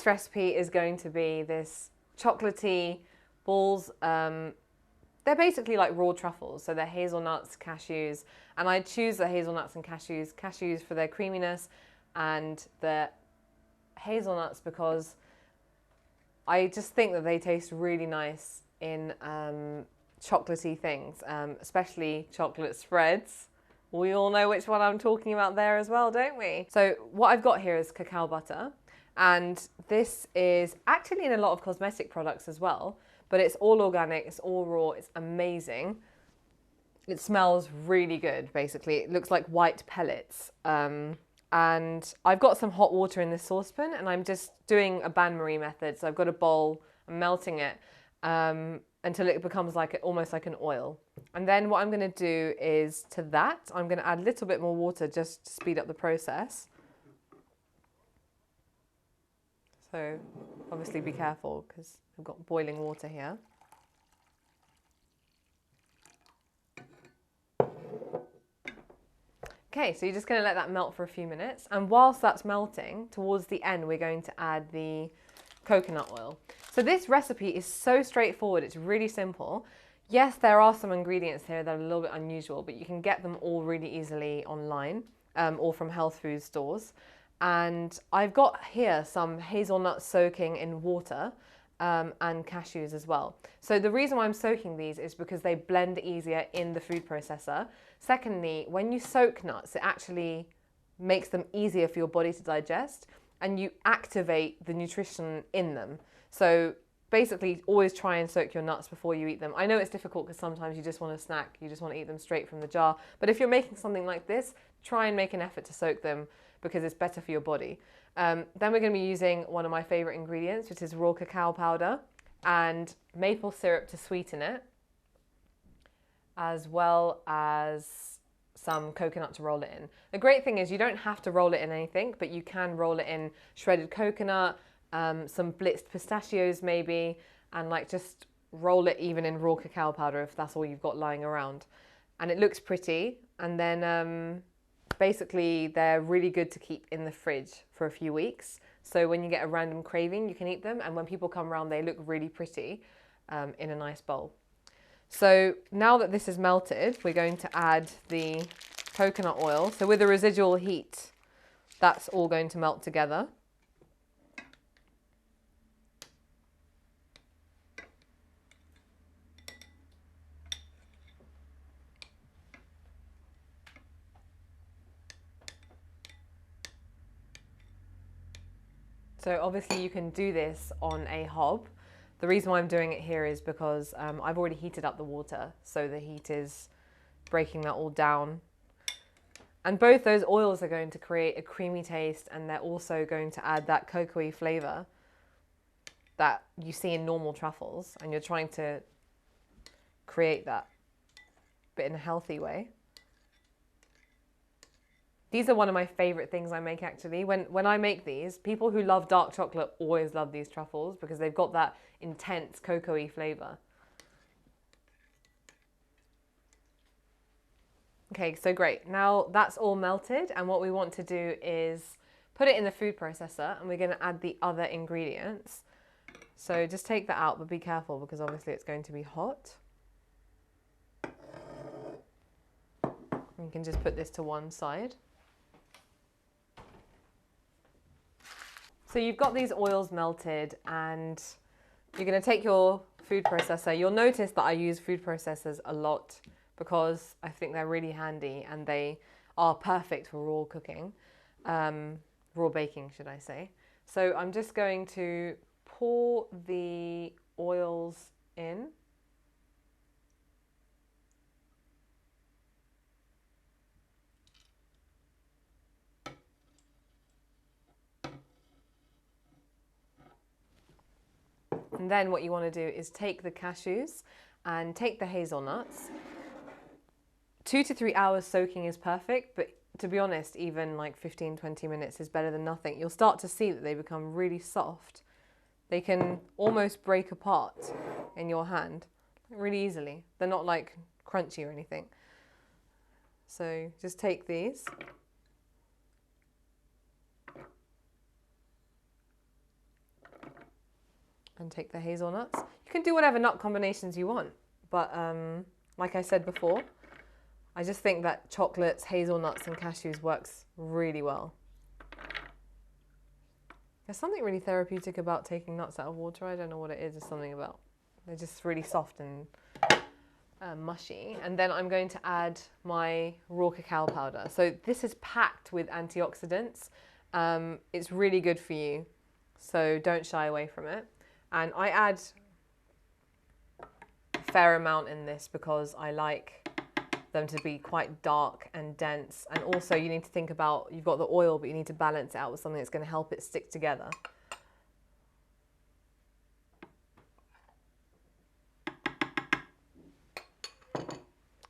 next recipe is going to be this chocolatey balls. They're basically like raw truffles, so they're hazelnuts, cashews, and I choose the hazelnuts and cashews for their creaminess, and the hazelnuts because I just think that they taste really nice in chocolatey things, especially chocolate spreads. We all know which one I'm talking about there as well, don't we? So what I've got here is cacao butter, and this is actually in a lot of cosmetic products as well, but it's all organic, it's all raw, it's amazing. It smells really good, basically. It looks like white pellets. And I've got some hot water in this saucepan, and I'm just doing a bain-marie method. So I've got a bowl, I'm melting it until it becomes like almost like an oil. And then what I'm going to do is to that, I'm going to add a little bit more water just to speed up the process. So obviously be careful because I've got boiling water here. Okay, so you're just going to let that melt for a few minutes. And whilst that's melting, towards the end, we're going to add the coconut oil. So this recipe is so straightforward. It's really simple. Yes, there are some ingredients here that are a little bit unusual, but you can get them all really easily online or from health food stores. And I've got here some hazelnuts soaking in water and cashews as well. So the reason why I'm soaking these is because they blend easier in the food processor. Secondly, when you soak nuts, it actually makes them easier for your body to digest, and you activate the nutrition in them. So basically always try and soak your nuts before you eat them. I know it's difficult because sometimes you just want to snack, you just want to eat them straight from the jar. But if you're making something like this, try and make an effort to soak them because it's better for your body. Then we're going to be using one of my favorite ingredients, which is raw cacao powder and maple syrup to sweeten it, as well as some coconut to roll it in. The great thing is you don't have to roll it in anything, but you can roll it in shredded coconut, some blitzed pistachios maybe, and like just roll it even in raw cacao powder if that's all you've got lying around. And it looks pretty. And then basically they're really good to keep in the fridge for a few weeks. So when you get a random craving, you can eat them. And when people come around, they look really pretty in a nice bowl. So now that this is melted, we're going to add the coconut oil. So with the residual heat, that's all going to melt together. So obviously you can do this on a hob. The reason why I'm doing it here is because I've already heated up the water, so the heat is breaking that all down. And both those oils are going to create a creamy taste, and they're also going to add that cocoa-y flavour that you see in normal truffles, and you're trying to create that, but in a healthy way. These are one of my favourite things I make actually. When I make these, people who love dark chocolate always love these truffles because they've got that intense cocoa-y flavour. Okay, so great. Now that's all melted, and what we want to do is put it in the food processor, and we're going to add the other ingredients. So just take that out, but be careful because obviously it's going to be hot. You can just put this to one side. So you've got these oils melted, and you're going to take your food processor. You'll notice that I use food processors a lot because I think they're really handy and they are perfect for raw cooking, raw baking, should I say. So I'm just going to pour the oils in. And then what you want to do is take the cashews and take the hazelnuts. 2 to 3 hours soaking is perfect, but to be honest, even like 15-20 minutes is better than nothing. You'll start to see that they become really soft. They can almost break apart in your hand really easily. They're not like crunchy or anything. So just take these. and take the hazelnuts. You can do whatever nut combinations you want, but like I said before, I just think that chocolates, hazelnuts and cashews works really well. There's something really therapeutic about taking nuts out of water. I don't know what it is. There's something about, they're just really soft and mushy. And then I'm going to add my raw cacao powder. So this is packed with antioxidants. It's really good for you, so don't shy away from it. And I add a fair amount in this because I like them to be quite dark and dense, and also you need to think about, you've got the oil, but you need to balance it out with something that's going to help it stick together.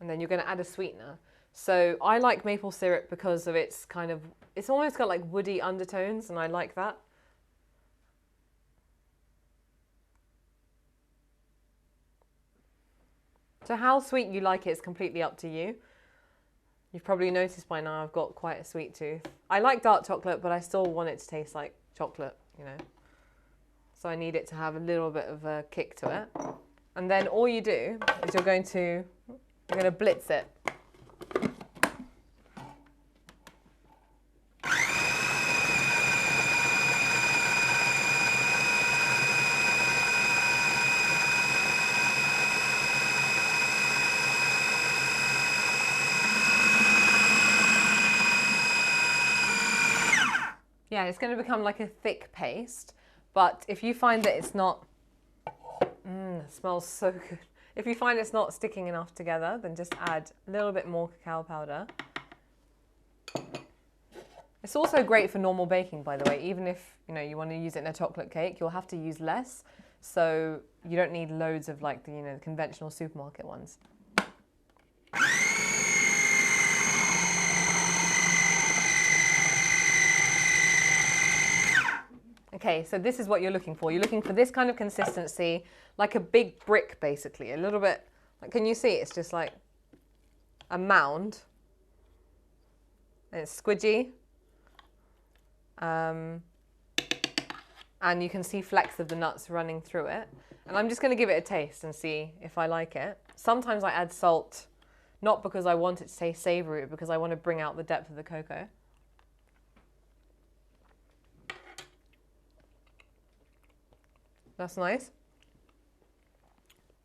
And then you're going to add a sweetener. So I like maple syrup because of its kind of, it's almost got like woody undertones, and I like that. So how sweet you like it is completely up to you. You've probably noticed by now I've got quite a sweet tooth. I like dark chocolate, but I still want it to taste like chocolate, you know. So I need it to have a little bit of a kick to it. And then all you do is you're going to blitz it. Yeah, it's going to become like a thick paste, but if you find that it's not, it smells so good. If you find it's not sticking enough together, then just add a little bit more cacao powder. It's also great for normal baking, by the way. Even if you want to use it in a chocolate cake, you'll have to use less, so you don't need loads of like the conventional supermarket ones. Okay, so this is what you're looking for. You're looking for this kind of consistency, like a big brick, basically. A little bit, like, can you see? It's just like a mound. And it's squidgy. And you can see flecks of the nuts running through it. And I'm just going to give it a taste and see if I like it. Sometimes I add salt, not because I want it to taste savory, but because I want to bring out the depth of the cocoa. That's nice,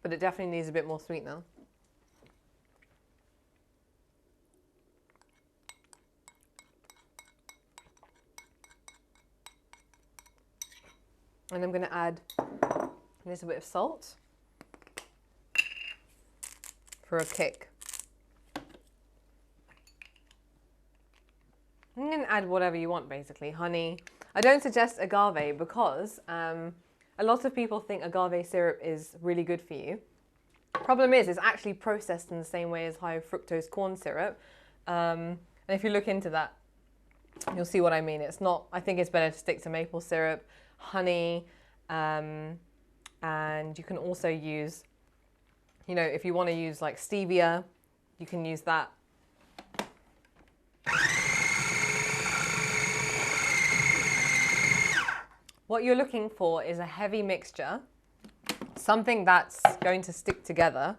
but it definitely needs a bit more sweetener. And I'm going to add a little bit of salt for a kick. You can add whatever you want, basically. Honey. I don't suggest agave because a lot of people think agave syrup is really good for you. Problem is, it's actually processed in the same way as high fructose corn syrup. And if you look into that, you'll see what I mean. It's not, I think it's better to stick to maple syrup, honey, and you can also use, if you want to use like stevia, you can use that. What you're looking for is a heavy mixture, something that's going to stick together.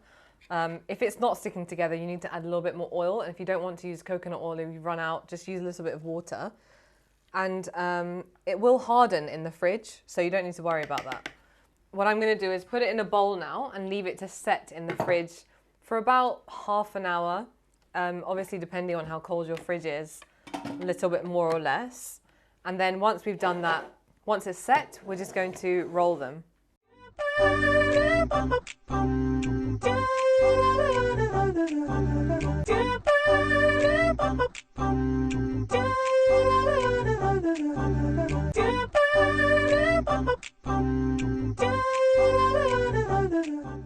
If it's not sticking together, you need to add a little bit more oil. And if you don't want to use coconut oil, if you run out, just use a little bit of water. And it will harden in the fridge, so you don't need to worry about that. What I'm going to do is put it in a bowl now and leave it to set in the fridge for about half an hour. Obviously, depending on how cold your fridge is, a little bit more or less. And then once we've done that, once it's set, we're just going to roll them.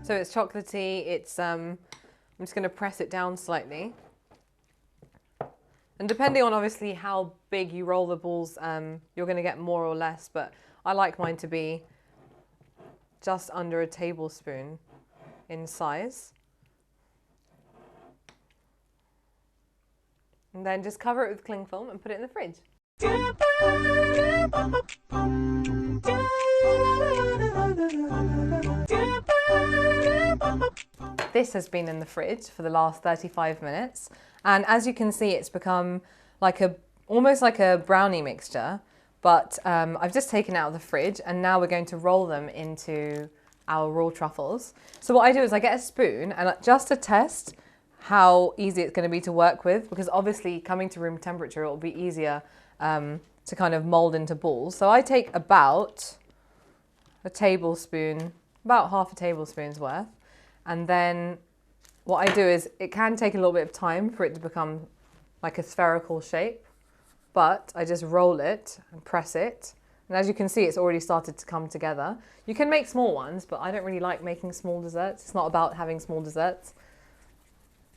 So it's chocolatey, I'm just going to press it down slightly. And depending on obviously how big you roll the balls, you're going to get more or less, but I like mine to be just under a tablespoon in size. And then just cover it with cling film and put it in the fridge. This has been in the fridge for the last 35 minutes. And as you can see, it's become like almost like a brownie mixture, but I've just taken it out of the fridge and now we're going to roll them into our raw truffles. So what I do is I get a spoon and just to test how easy it's going to be to work with, because obviously coming to room temperature, it will be easier to kind of mold into balls. So I take about a tablespoon, about half a tablespoon's worth. And then what I do is it can take a little bit of time for it to become like a spherical shape, but I just roll it and press it. And as you can see, it's already started to come together. You can make small ones, but I don't really like making small desserts. It's not about having small desserts.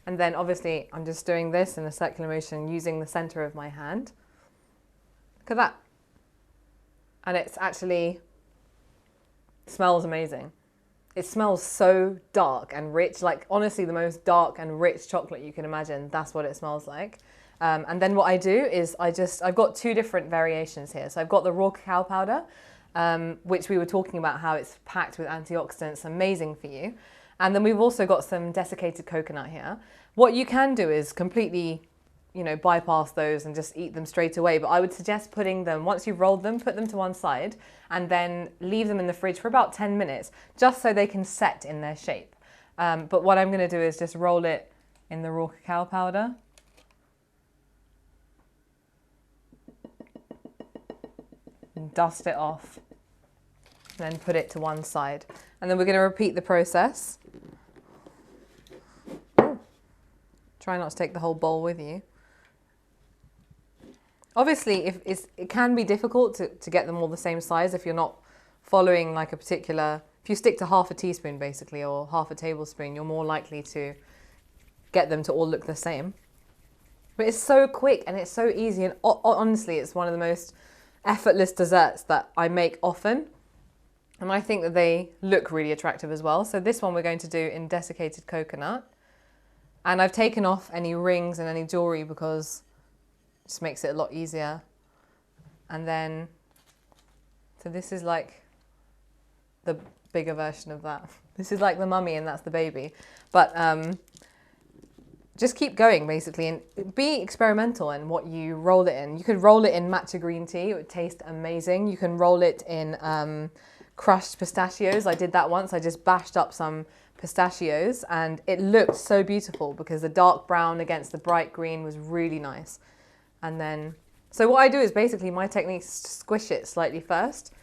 And then obviously I'm just doing this in a circular motion using the center of my hand. Look at that. And it's actually smells amazing. It smells so dark and rich, like honestly the most dark and rich chocolate you can imagine. That's what it smells like. And then what I do is I've got two different variations here. So I've got the raw cacao powder, which we were talking about how it's packed with antioxidants, amazing for you. And then we've also got some desiccated coconut here. What you can do is completely, bypass those and just eat them straight away. But I would suggest putting them, once you've rolled them, put them to one side and then leave them in the fridge for about 10 minutes, just so they can set in their shape. But what I'm gonna do is just roll it in the raw cacao powder. And dust it off, and then put it to one side. And then we're gonna repeat the process. Try not to take the whole bowl with you. Obviously, it can be difficult to get them all the same size if you're not following like a particular, if you stick to half a teaspoon basically or half a tablespoon, you're more likely to get them to all look the same. But it's so quick and it's so easy, and honestly, it's one of the most effortless desserts that I make often. And I think that they look really attractive as well. So this one we're going to do in desiccated coconut. And I've taken off any rings and any jewelry because it just makes it a lot easier. And then, so this is like the bigger version of that. This is like the mummy and that's the baby. But just keep going basically and be experimental in what you roll it in. You could roll it in matcha green tea, it would taste amazing. You can roll it in crushed pistachios. I did that once. I just bashed up some pistachios and it looked so beautiful because the dark brown against the bright green was really nice. And then, so what I do is basically my technique is to squish it slightly first.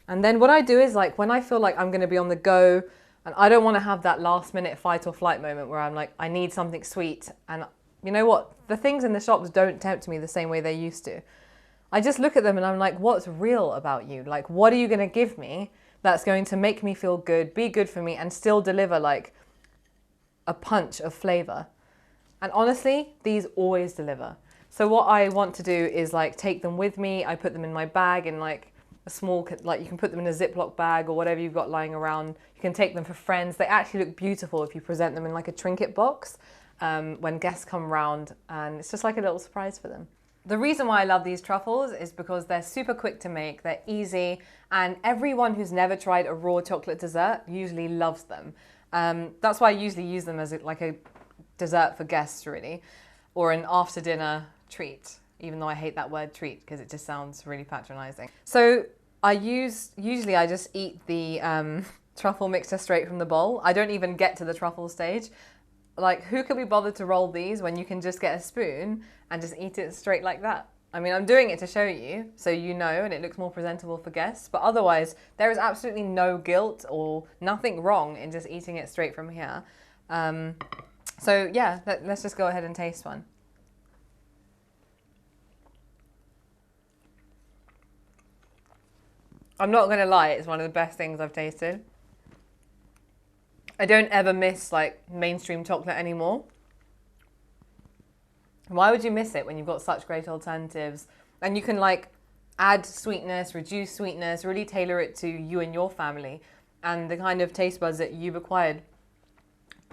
And then what I do is like when I feel like I'm going to be on the go and I don't want to have that last minute fight or flight moment where I'm like, I need something sweet. And you know what? The things in the shops don't tempt me the same way they used to. I just look at them and I'm like, what's real about you? Like, what are you going to give me that's going to make me feel good, be good for me, and still deliver like a punch of flavor? And honestly, these always deliver. So what I want to do is like take them with me. I put them in my bag in like a small, like you can put them in a Ziploc bag or whatever you've got lying around. You can take them for friends. They actually look beautiful if you present them in like a trinket box when guests come round, and it's just like a little surprise for them. The reason why I love these truffles is because they're super quick to make, they're easy, and everyone who's never tried a raw chocolate dessert usually loves them. That's why I usually use them as like a dessert for guests really, or an after dinner treat, even though I hate that word treat because it just sounds really patronizing. So usually I just eat the truffle mixture straight from the bowl. I don't even get to the truffle stage. Like, who could be bothered to roll these when you can just get a spoon and just eat it straight like that? I mean, I'm doing it to show you, so you know, and it looks more presentable for guests, but otherwise, there is absolutely no guilt or nothing wrong in just eating it straight from here. So yeah, let's just go ahead and taste one. I'm not gonna lie, it's one of the best things I've tasted. I don't ever miss like mainstream chocolate anymore. Why would you miss it when you've got such great alternatives? And you can like add sweetness, reduce sweetness, really tailor it to you and your family and the kind of taste buds that you've acquired.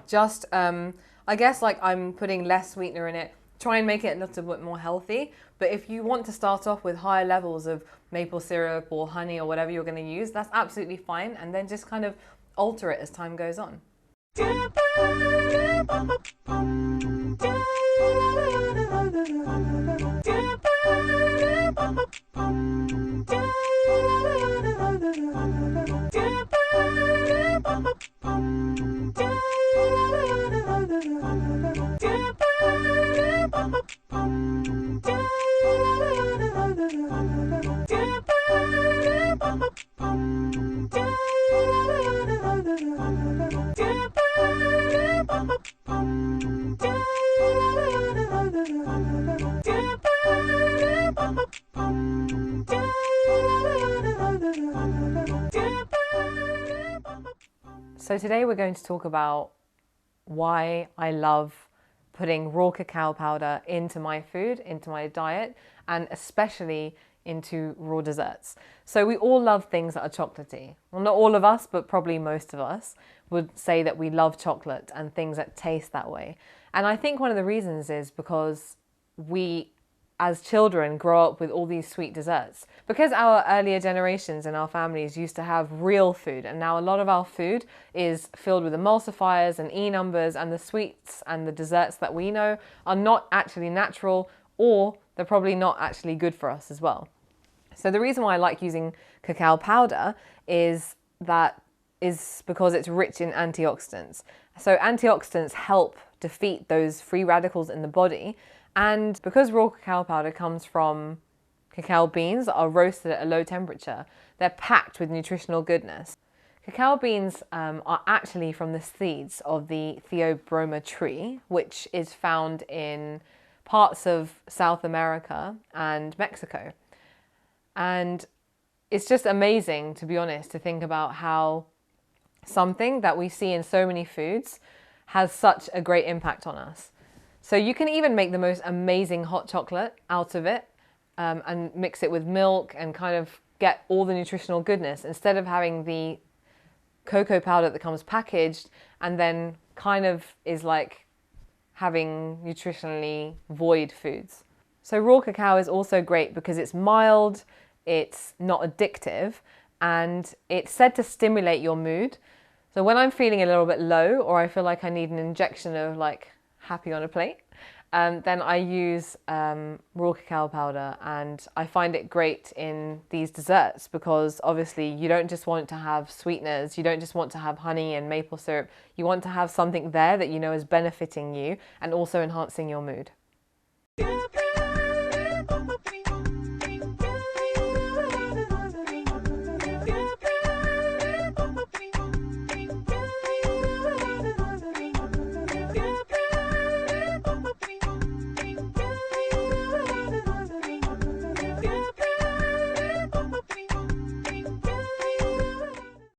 Just, I guess like I'm putting less sweetener in it try and make it a little bit more healthy. But if you want to start off with higher levels of maple syrup or honey or whatever you're going to use, that's absolutely fine. And then just kind of alter it as time goes on. So today we're going to talk about why I love putting raw cacao powder into my food, into my diet, and especially into raw desserts. So we all love things that are chocolatey. Well, not all of us, but probably most of us would say that we love chocolate and things that taste that way. And I think one of the reasons is because we as children grow up with all these sweet desserts. Because our earlier generations in our families used to have real food, and now a lot of our food is filled with emulsifiers and E-numbers, and the sweets and the desserts that we know are not actually natural, or they're probably not actually good for us as well. So the reason why I like using cacao powder is because it's rich in antioxidants. So antioxidants help defeat those free radicals in the body. And because raw cacao powder comes from cacao beans that are roasted at a low temperature, they're packed with nutritional goodness. Cacao beans are actually from the seeds of the Theobroma tree, which is found in parts of South America and Mexico. And it's just amazing, to be honest, to think about how something that we see in so many foods has such a great impact on us. So you can even make the most amazing hot chocolate out of it and mix it with milk and kind of get all the nutritional goodness instead of having the cocoa powder that comes packaged and then kind of is like having nutritionally void foods. So raw cacao is also great because it's mild, it's not addictive, and it's said to stimulate your mood. So when I'm feeling a little bit low or I feel like I need an injection of like happy on a plate, then I use raw cacao powder, and I find it great in these desserts because obviously you don't just want to have sweeteners, you don't just want to have honey and maple syrup, you want to have something there that you know is benefiting you and also enhancing your mood.